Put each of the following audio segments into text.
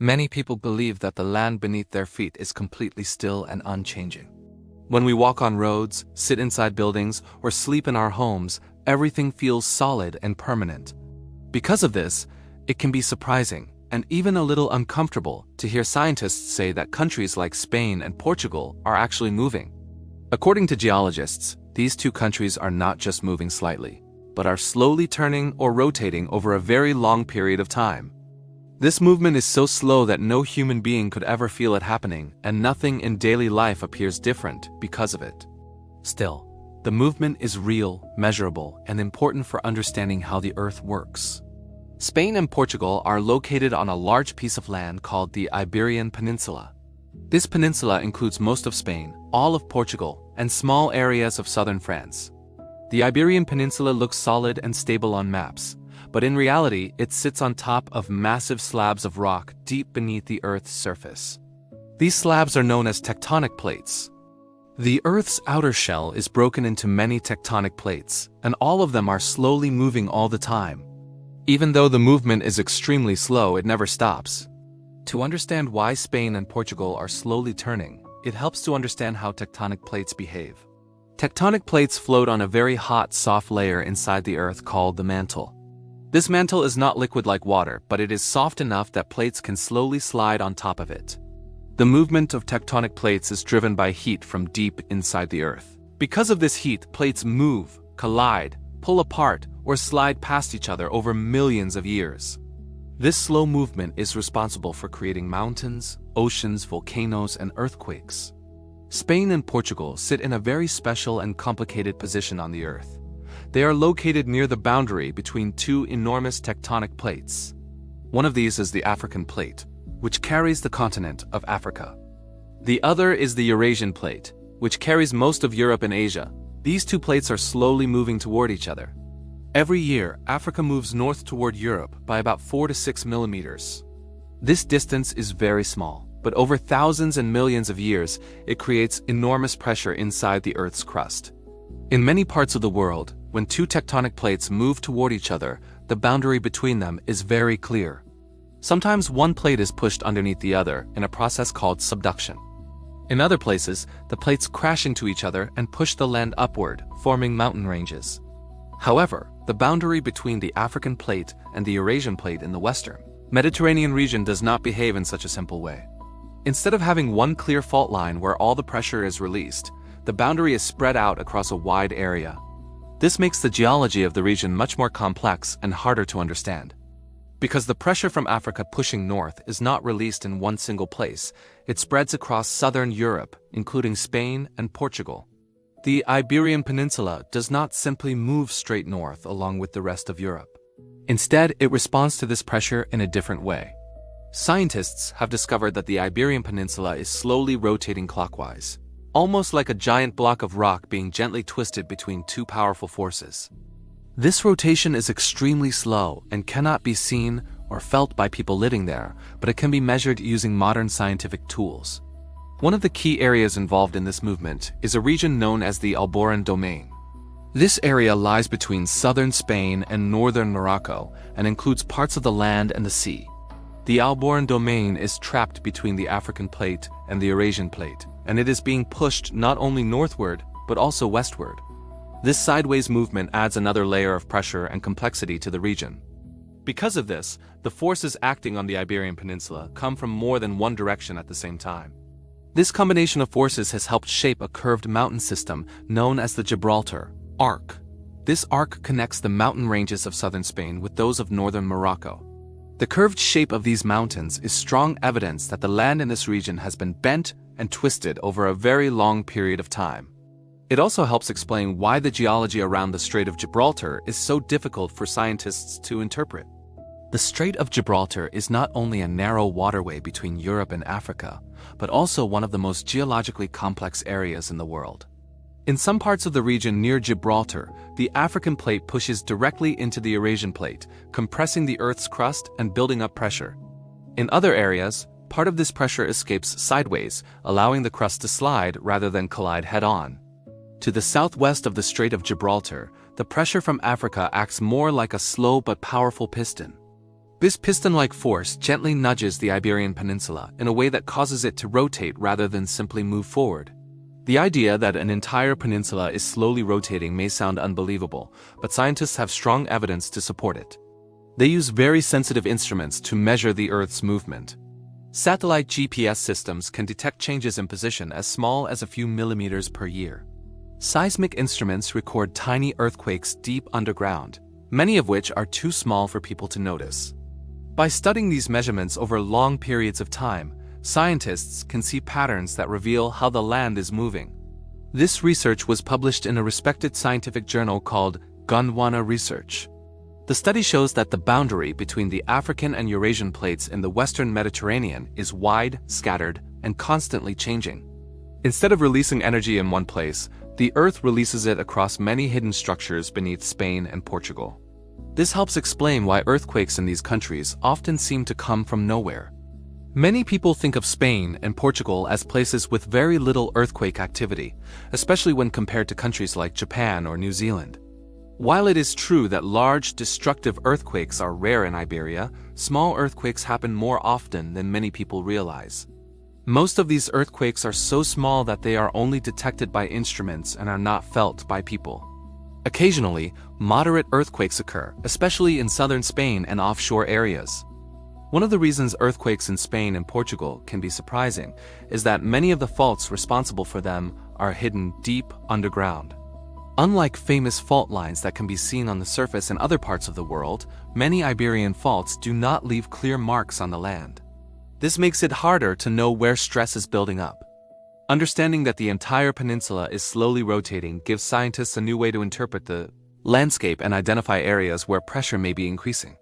Many people believe that the land beneath their feet is completely still and unchanging. When we walk on roads, sit inside buildings, or sleep in our homes, everything feels solid and permanent. Because of this, it can be surprising and even a little uncomfortable to hear scientists say that countries like Spain and Portugal are actually moving. According to geologists, these two countries are not just moving slightly, but are slowly turning or rotating over a very long period of time. This movement is so slow that no human being could ever feel it happening, and nothing in daily life appears different because of it. Still, the movement is real, measurable, and important for understanding how the Earth works. Spain and Portugal are located on a large piece of land called the Iberian Peninsula. This peninsula includes most of Spain, all of Portugal, and small areas of southern France. The Iberian Peninsula looks solid and stable on maps, but in reality, it sits on top of massive slabs of rock deep beneath the Earth's surface. These slabs are known as tectonic plates. The Earth's outer shell is broken into many tectonic plates, and all of them are slowly moving all the time. Even though the movement is extremely slow, it never stops. To understand why Spain and Portugal are slowly turning, it helps to understand how tectonic plates behave. Tectonic plates float on a very hot, soft layer inside the Earth called the mantle. This mantle is not liquid like water, but it is soft enough that plates can slowly slide on top of it. The movement of tectonic plates is driven by heat from deep inside the Earth. Because of this heat, plates move, collide, pull apart, or slide past each other over millions of years. This slow movement is responsible for creating mountains, oceans, volcanoes, and earthquakes. Spain and Portugal sit in a very special and complicated position on the Earth. They are located near the boundary between two enormous tectonic plates. One of these is the African plate, which carries the continent of Africa. The other is the Eurasian plate, which carries most of Europe and Asia. These two plates are slowly moving toward each other. Every year, Africa moves north toward Europe by about 4 to 6 millimeters. This distance is very small, but over thousands and millions of years, it creates enormous pressure inside the Earth's crust. In many parts of the world, when two tectonic plates move toward each other, the boundary between them is very clear. Sometimes one plate is pushed underneath the other in a process called subduction. In other places, the plates crash into each other and push the land upward, forming mountain ranges. However, the boundary between the African plate and the Eurasian plate in the western Mediterranean region does not behave in such a simple way. Instead of having one clear fault line where all the pressure is released, the boundary is spread out across a wide area. This makes the geology of the region much more complex and harder to understand. Because the pressure from Africa pushing north is not released in one single place, it spreads across southern Europe, including Spain and Portugal. The Iberian Peninsula does not simply move straight north along with the rest of Europe. Instead, it responds to this pressure in a different way. Scientists have discovered that the Iberian Peninsula is slowly rotating clockwise, almost like a giant block of rock being gently twisted between two powerful forces. This rotation is extremely slow and cannot be seen or felt by people living there, but it can be measured using modern scientific tools. One of the key areas involved in this movement is a region known as the Iberian Domain. This area lies between southern Spain and northern Morocco and includes parts of the land and the sea. The Iberian Domain is trapped between the African plate and the Eurasian plate, and it is being pushed not only northward but also westward. This sideways movement adds another layer of pressure and complexity to the region. Because of this, the forces acting on the Iberian Peninsula come from more than one direction at the same time. This combination of forces has helped shape a curved mountain system known as the Gibraltar Arc. This arc connects the mountain ranges of southern Spain with those of northern Morocco. The curved shape of these mountains is strong evidence that the land in this region has been bent and twisted over a very long period of time. It also helps explain why the geology around the Strait of Gibraltar is so difficult for scientists to interpret. The Strait of Gibraltar is not only a narrow waterway between Europe and Africa, but also one of the most geologically complex areas in the world. In some parts of the region near Gibraltar, the African plate pushes directly into the Eurasian plate, compressing the Earth's crust and building up pressure. In other areas, part of this pressure escapes sideways, allowing the crust to slide rather than collide head-on. To the southwest of the Strait of Gibraltar, the pressure from Africa acts more like a slow but powerful piston. This piston-like force gently nudges the Iberian Peninsula in a way that causes it to rotate rather than simply move forward. The idea that an entire peninsula is slowly rotating may sound unbelievable, but scientists have strong evidence to support it. They use very sensitive instruments to measure the Earth's movement. Satellite GPS systems can detect changes in position as small as a few millimeters per year. Seismic instruments record tiny earthquakes deep underground, many of which are too small for people to notice. By studying these measurements over long periods of time, scientists can see patterns that reveal how the land is moving. This research was published in a respected scientific journal called Gondwana Research. The study shows that the boundary between the African and Eurasian plates in the Western Mediterranean is wide, scattered, and constantly changing. Instead of releasing energy in one place, the Earth releases it across many hidden structures beneath Spain and Portugal. This helps explain why earthquakes in these countries often seem to come from nowhere. Many people think of Spain and Portugal as places with very little earthquake activity, especially when compared to countries like Japan or New Zealand. While it is true that large, destructive earthquakes are rare in Iberia, small earthquakes happen more often than many people realize. Most of these earthquakes are so small that they are only detected by instruments and are not felt by people. Occasionally, moderate earthquakes occur, especially in southern Spain and offshore areas. One of the reasons earthquakes in Spain and Portugal can be surprising is that many of the faults responsible for them are hidden deep underground. Unlike famous fault lines that can be seen on the surface in other parts of the world, many Iberian faults do not leave clear marks on the land. This makes it harder to know where stress is building up. Understanding that the entire peninsula is slowly rotating gives scientists a new way to interpret the landscape and identify areas where pressure may be increasing.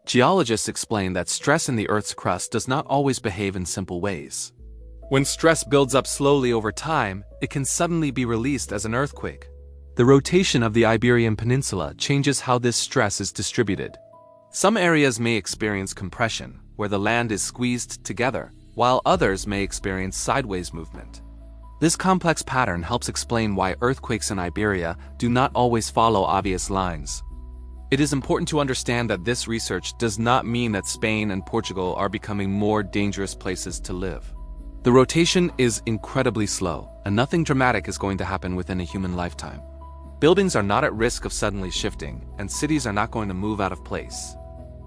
Geologists explain that stress in the Earth's crust does not always behave in simple ways. When stress builds up slowly over time, it can suddenly be released as an earthquake. The rotation of the Iberian Peninsula changes how this stress is distributed. Some areas may experience compression, where the land is squeezed together, while others may experience sideways movement. This complex pattern helps explain why earthquakes in Iberia do not always follow obvious lines. It is important to understand that this research does not mean that Spain and Portugal are becoming more dangerous places to live. The rotation is incredibly slow, and nothing dramatic is going to happen within a human lifetime. Buildings are not at risk of suddenly shifting, and cities are not going to move out of place.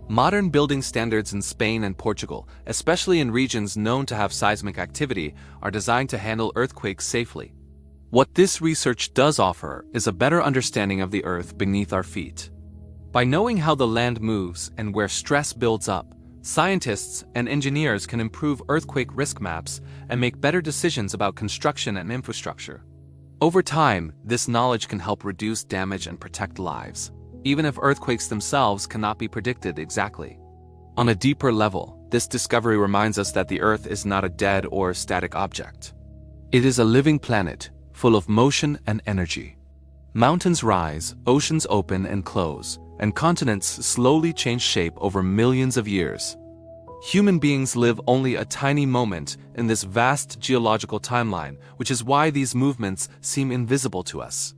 Modern building standards in Spain and Portugal, especially in regions known to have seismic activity, are designed to handle earthquakes safely. What this research does offer is a better understanding of the Earth beneath our feet. By knowing how the land moves and where stress builds up, scientists and engineers can improve earthquake risk maps and make better decisions about construction and infrastructure. Over time, this knowledge can help reduce damage and protect lives, even if earthquakes themselves cannot be predicted exactly. On a deeper level, this discovery reminds us that the Earth is not a dead or static object. It is a living planet, full of motion and energy. Mountains rise, oceans open and close, and continents slowly change shape over millions of years. Human beings live only a tiny moment in this vast geological timeline, which is why these movements seem invisible to us.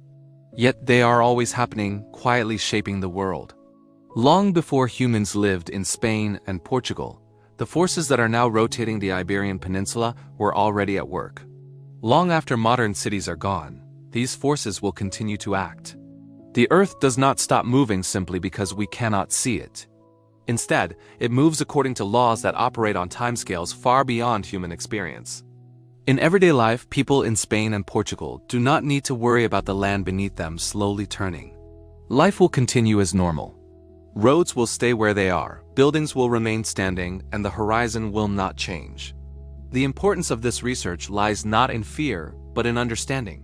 Yet they are always happening, quietly shaping the world. Long before humans lived in Spain and Portugal, the forces that are now rotating the Iberian Peninsula were already at work. Long after modern cities are gone, these forces will continue to act. The Earth does not stop moving simply because we cannot see it. Instead, it moves according to laws that operate on timescales far beyond human experience. In everyday life, people in Spain and Portugal do not need to worry about the land beneath them slowly turning. Life will continue as normal. Roads will stay where they are, buildings will remain standing, and the horizon will not change. The importance of this research lies not in fear, but in understanding.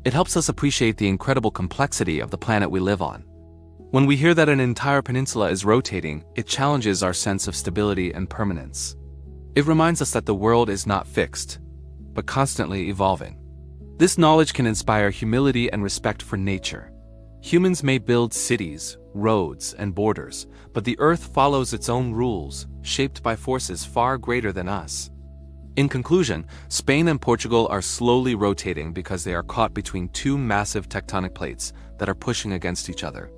It helps us appreciate the incredible complexity of the planet we live on. When we hear that an entire peninsula is rotating, it challenges our sense of stability and permanence. It reminds us that the world is not fixed, but constantly evolving. This knowledge can inspire humility and respect for nature. Humans may build cities, roads, and borders, but the Earth follows its own rules, shaped by forces far greater than us. In conclusion, Spain and Portugal are slowly rotating because they are caught between two massive tectonic plates that are pushing against each other.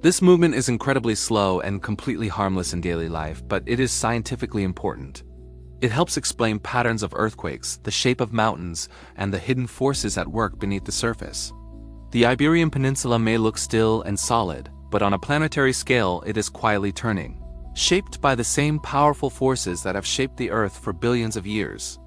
This movement is incredibly slow and completely harmless in daily life, but it is scientifically important. It helps explain patterns of earthquakes, the shape of mountains, and the hidden forces at work beneath the surface. The Iberian Peninsula may look still and solid, but on a planetary scale it is quietly turning, shaped by the same powerful forces that have shaped the Earth for billions of years.